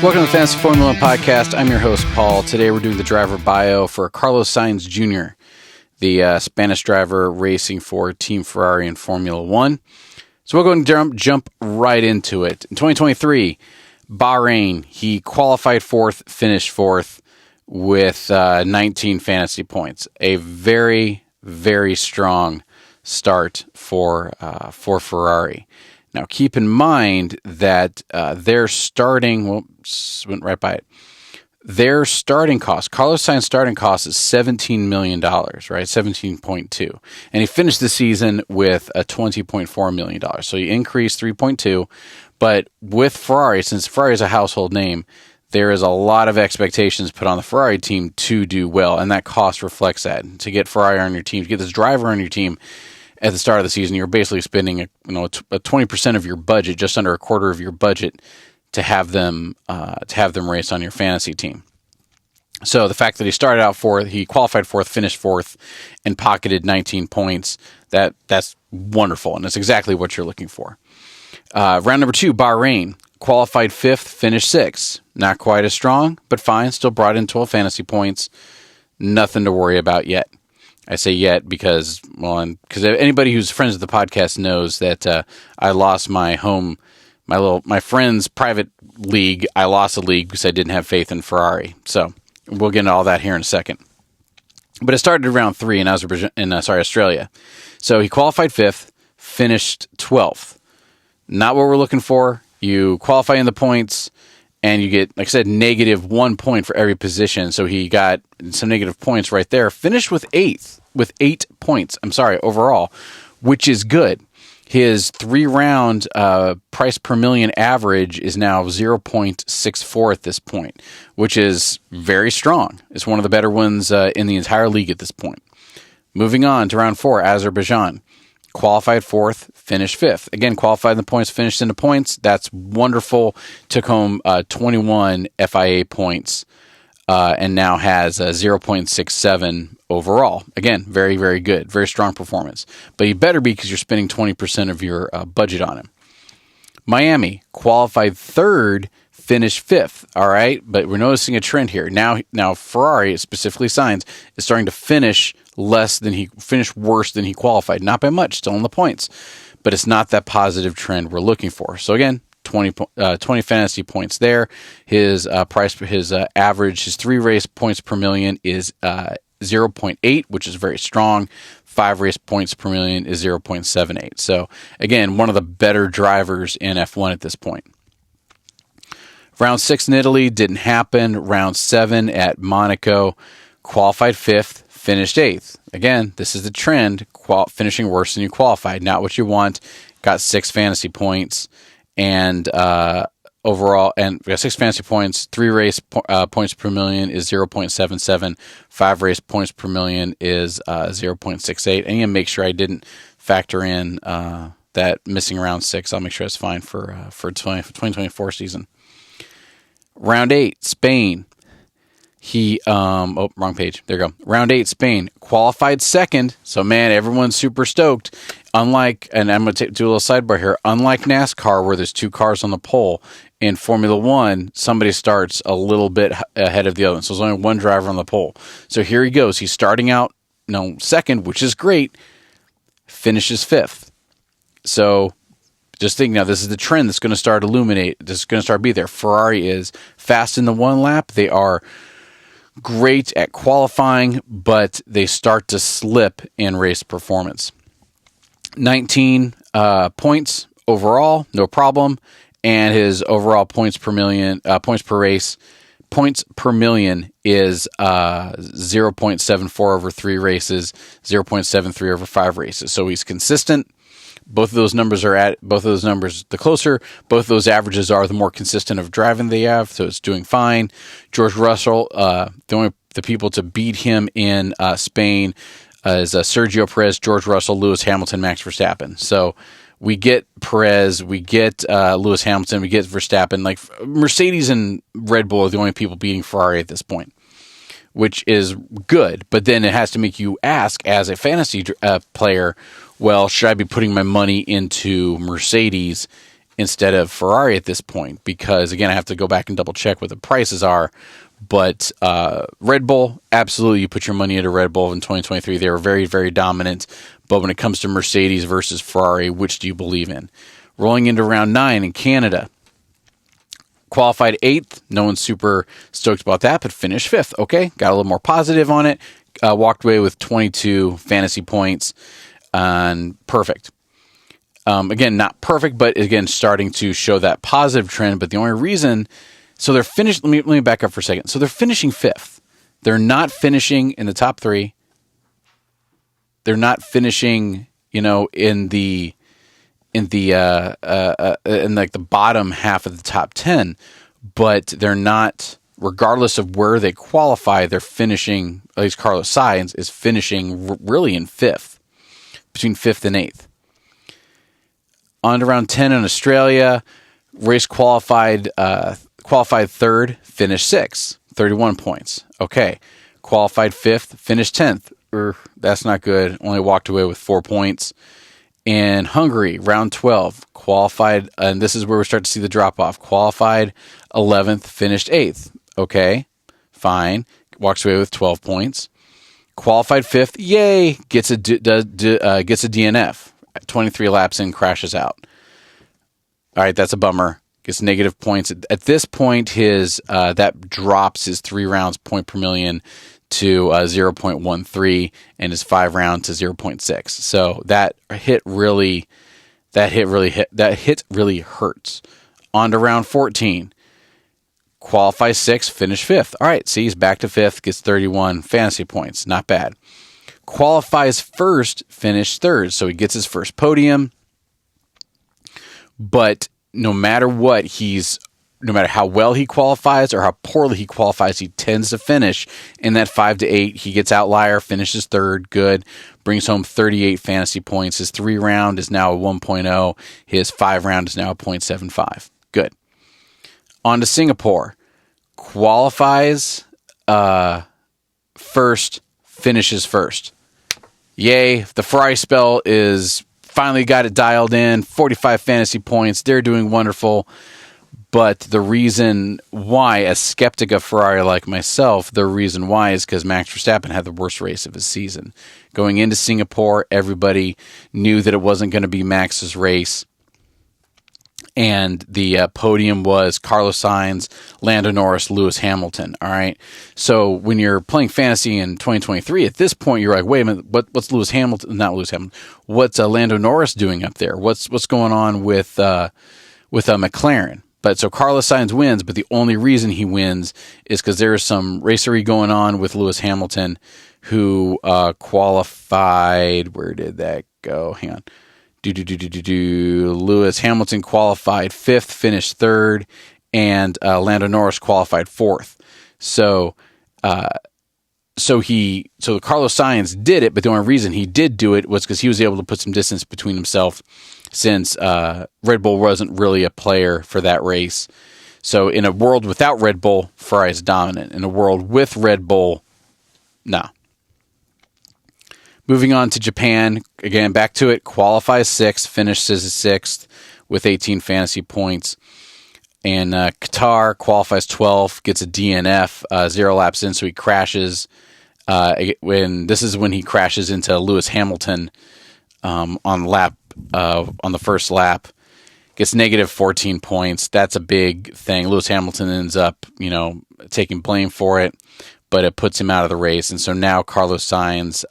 Welcome to the Fantasy Formula One Podcast. I'm your host, Paul. Today we're doing the driver bio for Carlos Sainz Jr., the Spanish driver racing for Team Ferrari in Formula One. So we'll go and jump right into it. In 2023, Bahrain, he qualified fourth, finished fourth with 19 fantasy points. A very, very strong start for Ferrari. Now, keep in mind that their starting, went right by it. Their starting cost, Carlos Sainz's starting cost is $17 million, right? 17.2. And he finished the season with a $20.4 million. So he increased 3.2. But with Ferrari, since Ferrari is a household name, there is a lot of expectations put on the Ferrari team to do well. And that cost reflects that. To get Ferrari on your team, to get this driver on your team, at the start of the season, you're basically spending a 20% of your budget, just under a quarter of your budget, to have them race on your fantasy team. So the fact that he started out fourth, he qualified fourth, finished fourth, and pocketed 19 points, that's wonderful, and that's exactly what you're looking for. Round number 2, Bahrain, qualified fifth, finished sixth. Not quite as strong, but fine. Still brought in 12 fantasy points. Nothing to worry about yet. I say yet because anybody who's friends of the podcast knows that I lost my friend's private league. I lost a league because I didn't have faith in Ferrari. So we'll get into all that here in a second. But it started in round 3 in Australia. So he qualified fifth, finished 12th. Not what we're looking for. You qualify in the points, and you get, like I said, negative 1 point for every position. So he got some negative points right there. Finished with 8 points, overall, which is good. His 3-round price per million average is now 0.64 at this point, which is very strong. It's one of the better ones in the entire league at this point. Moving on to round 4, Azerbaijan. Qualified fourth, finished fifth. Again, qualified in the points, finished in the points. That's wonderful. Took home 21 FIA points and now has a 0.67 overall. Again, very, very good. Very strong performance. But you better be, because you're spending 20% of your budget on him. Miami, qualified third, finished fifth. All right, but we're noticing a trend here. Now Ferrari, specifically Sainz, is starting to finish worse than he qualified. Not by much, still in the points. But it's not that positive trend we're looking for. So again, 20 fantasy points there. His average, his 3 race points per million is 0.8, which is very strong. 5 race points per million is 0.78. So again, one of the better drivers in F1 at this point. Round 6 in Italy didn't happen. Round 7 at Monaco, qualified fifth, finished 8th. Again, this is the trend, finishing worse than you qualified. Not what you want. Got 6 fantasy points, and overall, and we got 6 fantasy points. 3 race points per million is 0.77. 5 race points per million is 0.68. And you make sure I didn't factor in that missing round 6. I'll make sure it's fine for 2024 season. Round 8, Spain. Wrong page. There you go. Round 8, Spain. Qualified second. So, man, everyone's super stoked. Unlike, and I'm going to do a little sidebar here, unlike NASCAR where there's 2 cars on the pole, in Formula One, somebody starts a little bit ahead of the other. So there's only 1 driver on the pole. So here he goes. He's starting out, second, which is great. Finishes 5th. So just think now, this is the trend that's going to start This is going to start be there. Ferrari is fast in the 1 lap. They are great at qualifying, but they start to slip in race performance. 19 points overall, no problem. And his overall points per million, points per million is 0.74 over 3 races, 0.73 over 5 races. So he's consistent. Both of those numbers the closer both of those averages are, the more consistent of driving they have. So it's doing fine. George Russell, the people to beat him in Spain is Sergio Perez, George Russell, Lewis Hamilton, Max Verstappen. So we get Perez, we get Lewis Hamilton, we get Verstappen. Like Mercedes and Red Bull are the only people beating Ferrari at this point, which is good. But then it has to make you ask, as a fantasy player, well, should I be putting my money into Mercedes instead of Ferrari at this point, because again, I have to go back and double check what the prices are. But Red Bull, absolutely, you put your money into Red Bull in 2023. They were very, very dominant. But when it comes to Mercedes versus Ferrari, which do you believe in? Rolling into round 9 in Canada. Qualified 8th. No one's super stoked about that, but finished 5th. Okay, got a little more positive on it. Walked away with 22 fantasy points. And perfect. Again, not perfect, but again, starting to show that positive trend. But the only reason... So they're finished. Let me back up for a second. So they're finishing 5th. They're not finishing in the top 3. They're not finishing, in like the bottom half of the top 10. But they're not, regardless of where they qualify, they're finishing. At least Carlos Sainz is finishing really in 5th, between 5th and 8th. On to round 10 in Australia. Race qualified 3rd, finished 6th, 31 points. Okay. Qualified 5th, finished 10th. That's not good. Only walked away with 4 points. In Hungary, round 12, qualified, and this is where we start to see the drop-off. Qualified 11th, finished 8th. Okay, fine. Walks away with 12 points. Qualified 5th, yay, gets a DNF. 23 laps in, crashes out. All right, that's a bummer. Gets negative points. At this point, his that drops his 3 rounds point per million to 0.13 and his 5 round to 0.6. So that hit really hurts. On to round 14. Qualifies 6th, finish 5th. All right, see, he's back to 5th, gets 31 fantasy points. Not bad. Qualifies 1st, finished 3rd. So he gets his first podium. But no matter how well he qualifies or how poorly he qualifies, he tends to finish in that 5 to 8. He gets outlier, finishes 3rd, good, brings home 38 fantasy points. His 3 round is now a 1.0. His 5 round is now a 0.75. Good. On to Singapore. Qualifies 1st, finishes 1st. Yay, the Ferrari spell is finally got it dialed in. 45 fantasy points. They're doing wonderful. But the reason why, as skeptic of Ferrari like myself, the reason why is because Max Verstappen had the worst race of his season. Going into Singapore, everybody knew that it wasn't going to be Max's race. And the podium was Carlos Sainz, Lando Norris, Lewis Hamilton. All right. So when you're playing fantasy in 2023, at this point, you're like, wait a minute, what's Lewis Hamilton? Not Lewis Hamilton. What's Lando Norris doing up there? What's going on with McLaren? But so Carlos Sainz wins, but the only reason he wins is because there is some racery going on with Lewis Hamilton, who qualified. Where did that go? Hang on. Lewis Hamilton qualified 5th, finished 3rd, and Lando Norris qualified 4th. So Carlos Sainz did it, but the only reason he did do it was because he was able to put some distance between himself, since Red Bull wasn't really a player for that race. So in a world without Red Bull, Ferrari is dominant. In a world with Red Bull, no. Moving on to Japan, again, back to it, qualifies 6th, finishes 6th with 18 fantasy points. And Qatar qualifies 12th, gets a DNF, 0 laps in, so he crashes. This is when he crashes into Lewis Hamilton on the first lap. Gets negative 14 points. That's a big thing. Lewis Hamilton ends up, taking blame for it, but it puts him out of the race. And so now Carlos Sainz,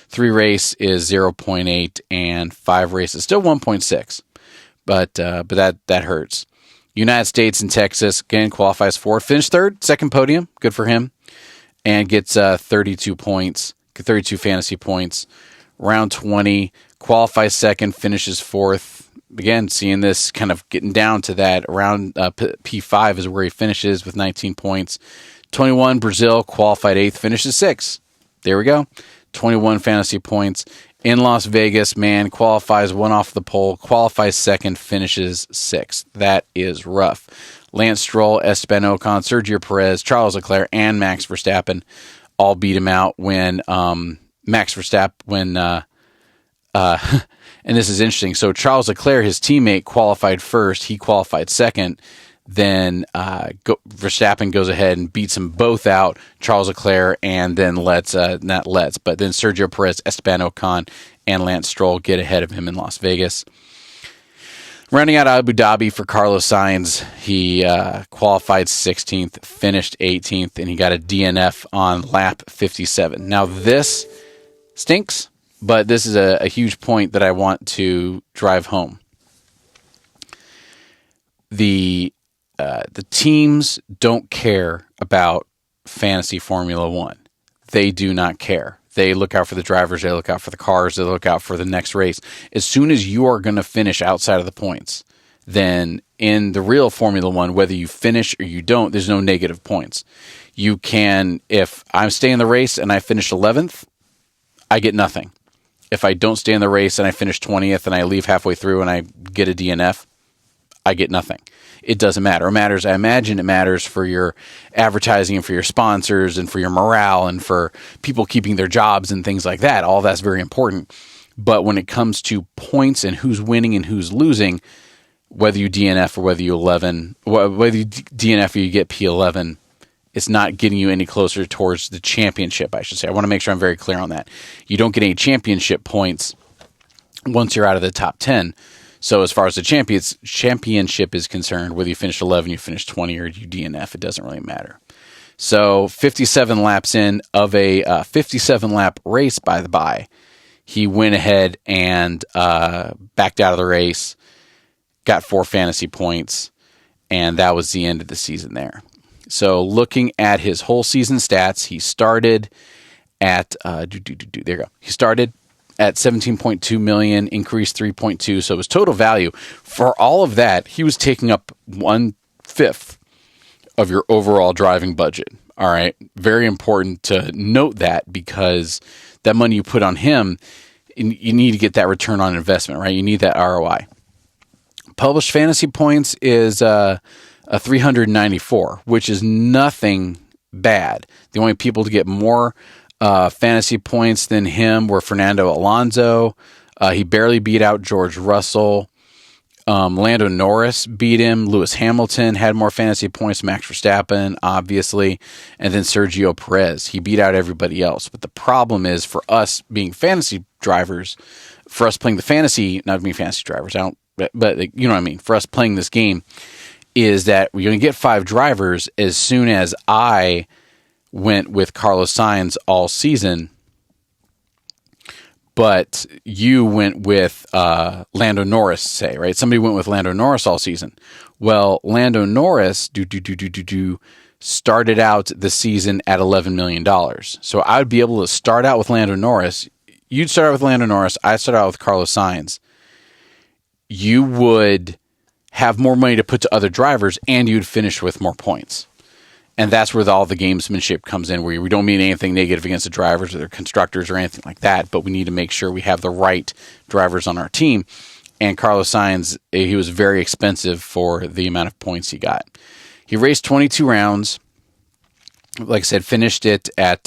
3 race is 0.8 and 5 races still 1.6. But that hurts. United States and Texas, again, qualifies 4th, finished 3rd, second podium, good for him, and gets 32 points, 32 fantasy points. Round 20, qualifies 2nd, finishes 4th. Again, seeing this kind of getting down to that. Around P5 is where he finishes with 19 points. 21, Brazil, qualified 8th, finishes 6th. There we go. 21 fantasy points. In Las Vegas, man, qualifies 1 off the pole, qualifies 2nd, finishes 6th. That is rough. Lance Stroll, Esteban Ocon, Sergio Perez, Charles Leclerc, and Max Verstappen all beat him out when and this is interesting. So Charles Leclerc, his teammate, qualified first. He qualified second. Then Verstappen goes ahead and beats them both out, Charles Leclerc, and then but then Sergio Perez, Esteban Ocon, and Lance Stroll get ahead of him in Las Vegas. Rounding out Abu Dhabi for Carlos Sainz, he qualified 16th, finished 18th, and he got a DNF on lap 57. Now this stinks, but this is a huge point that I want to drive home. The teams don't care about fantasy Formula One. They do not care. They look out for the drivers. They look out for the cars. They look out for the next race. As soon as you are going to finish outside of the points, then in the real Formula One, whether you finish or you don't, there's no negative points. You can, if I'm staying in the race and I finish 11th, I get nothing. If I don't stay in the race and I finish 20th and I leave halfway through and I get a DNF, I get nothing. It doesn't matter. I imagine it matters for your advertising and for your sponsors and for your morale and for people keeping their jobs and things like that. All that's very important. But when it comes to points and who's winning and who's losing, whether you DNF or whether you DNF or you get P11, it's not getting you any closer towards the championship, I should say. I want to make sure I'm very clear on that. You don't get any championship points once you're out of the top 10. So as far as the championship is concerned, whether you finish 11, you finish 20, or you DNF, it doesn't really matter. So 57 laps in of a 57-lap race, by the by, he went ahead and backed out of the race, got 4 fantasy points, and that was the end of the season there. So looking at his whole season stats, he started at there you go. He started at 17.2 million, increased 3.2. So his total value for all of that, he was taking up 1/5 of your overall driving budget. All right. Very important to note that, because that money you put on him, you need to get that return on investment, right? You need that ROI. Published fantasy points is a 394, which is nothing bad. The only people to get more fantasy points than him were Fernando Alonso. He barely beat out George Russell. Lando Norris beat him. Lewis Hamilton had more fantasy points. Max Verstappen, obviously. And then Sergio Perez. He beat out everybody else. But the problem is, for us being fantasy drivers, for us playing the fantasy, not being fantasy drivers, but you know what I mean, for us playing this game, is that we're going to get 5 drivers as soon as I went with Carlos Sainz all season, but you went with Lando Norris, say, right? Somebody went with Lando Norris all season. Well, Lando Norris started out the season at $11 million. So I would be able to start out with Lando Norris. You'd start out with Lando Norris. I'd start out with Carlos Sainz. You would have more money to put to other drivers, and you'd finish with more points. And that's where all the gamesmanship comes in, where we don't mean anything negative against the drivers or their constructors or anything like that, but we need to make sure we have the right drivers on our team. And Carlos Sainz, he was very expensive for the amount of points he got. He raced 22 rounds. Like I said, finished it at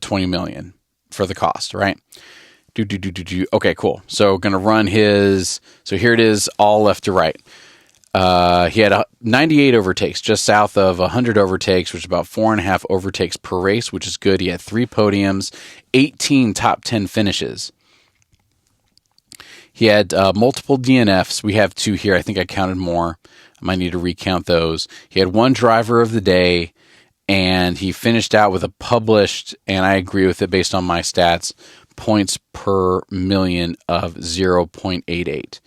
20 million for the cost, right? Okay, cool. So going to run his. So here it is, all left to right. He had 98 overtakes, just south of 100 overtakes, which is about 4.5 overtakes per race, which is good. He had 3 podiums, 18 top 10 finishes. He had multiple DNFs. We have 2 here. I think I counted more. I might need to recount those. He had 1 driver of the day, and he finished out with a published, and I agree with it based on my stats, points per million of 0.88.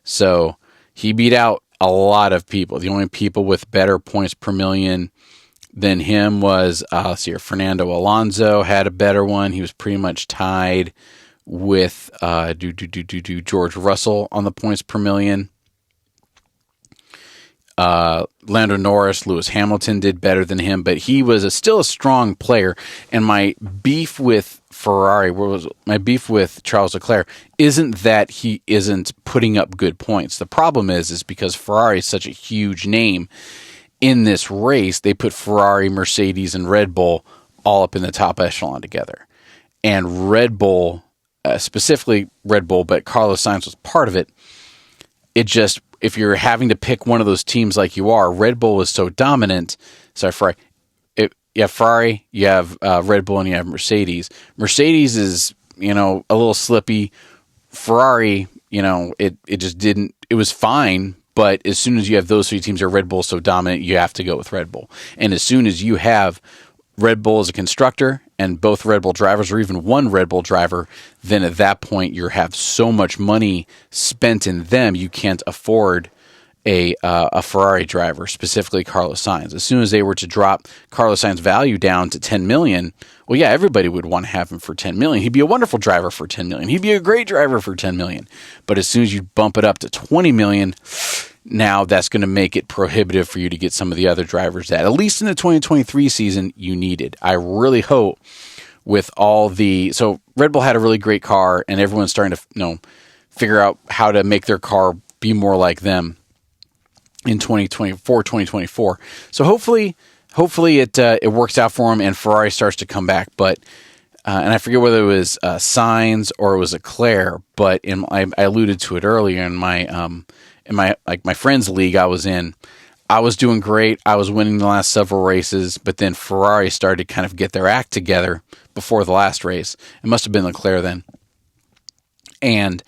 So he beat out a lot of people. The only people with better points per million than him was, let's see here, Fernando Alonso had a better one. He was pretty much tied with George Russell on the points per million. Lando Norris, Lewis Hamilton did better than him, but he was still a strong player. And my beef with my beef with Charles Leclerc isn't that he isn't putting up good points. The problem is because Ferrari is such a huge name in this race, they put Ferrari, Mercedes, and Red Bull all up in the top echelon together. And Red Bull, specifically Red Bull, but Carlos Sainz was part of it. It just, if you're having to pick one of those teams like you are, Red Bull was so dominant. Sorry, Ferrari. You have Ferrari, you have Red Bull, and you have Mercedes. Mercedes is, a little slippy. Ferrari, it just didn't, it was fine. But as soon as you have those three teams, or Red Bull so dominant, you have to go with Red Bull. And as soon as you have Red Bull as a constructor and both Red Bull drivers, or even one Red Bull driver, then at that point you have so much money spent in them, you can't afford a Ferrari driver, specifically Carlos Sainz. As soon as they were to drop Carlos Sainz's value down to 10 million, well, yeah, everybody would want to have him for 10 million. He'd be a wonderful driver for 10 million. He'd be a great driver for 10 million. But as soon as you bump it up to 20 million, now that's going to make it prohibitive for you to get some of the other drivers that, at least in the 2023 season, you needed. I really hope with all the... So Red Bull had a really great car, and everyone's starting to figure out how to make their car be more like them in 2024. So hopefully it works out for them and Ferrari starts to come back. But and I forget whether it was Sainz or it was Leclerc, but I alluded to it earlier in my friend's league I was in. I was doing great. I was winning the last several races, but then Ferrari started to kind of get their act together before the last race. It must have been Leclerc then. And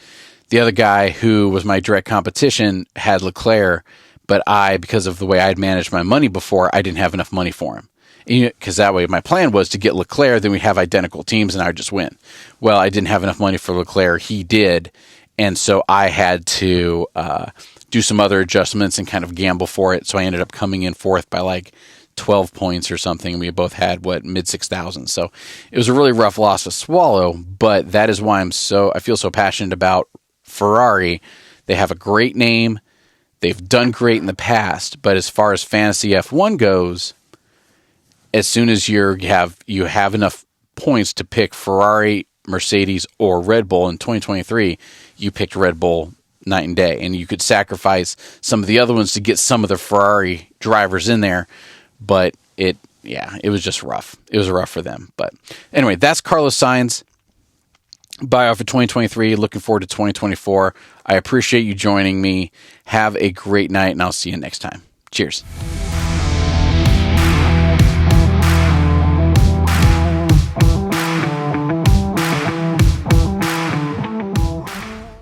the other guy who was my direct competition had Leclerc, but because of the way I'd managed my money before, I didn't have enough money for him. Because that way my plan was to get Leclerc, then we have identical teams and I would just win. Well, I didn't have enough money for Leclerc. He did. And so I had to do some other adjustments and kind of gamble for it. So I ended up coming in fourth by like 12 points or something. And we both had, mid 6,000. So it was a really rough loss to swallow. But that is why I feel so passionate about Ferrari. They have a great name. They've done great in the past, but as far as fantasy F1 goes, as soon as you have enough points to pick Ferrari, Mercedes, or Red Bull in 2023, you picked Red Bull night and day, and you could sacrifice some of the other ones to get some of the Ferrari drivers in there, but it was just rough. It was rough for them. But anyway, that's Carlos Sainz. Bio for 2023. Looking forward to 2024. I appreciate you joining me. Have a great night, and I'll see you next time. Cheers.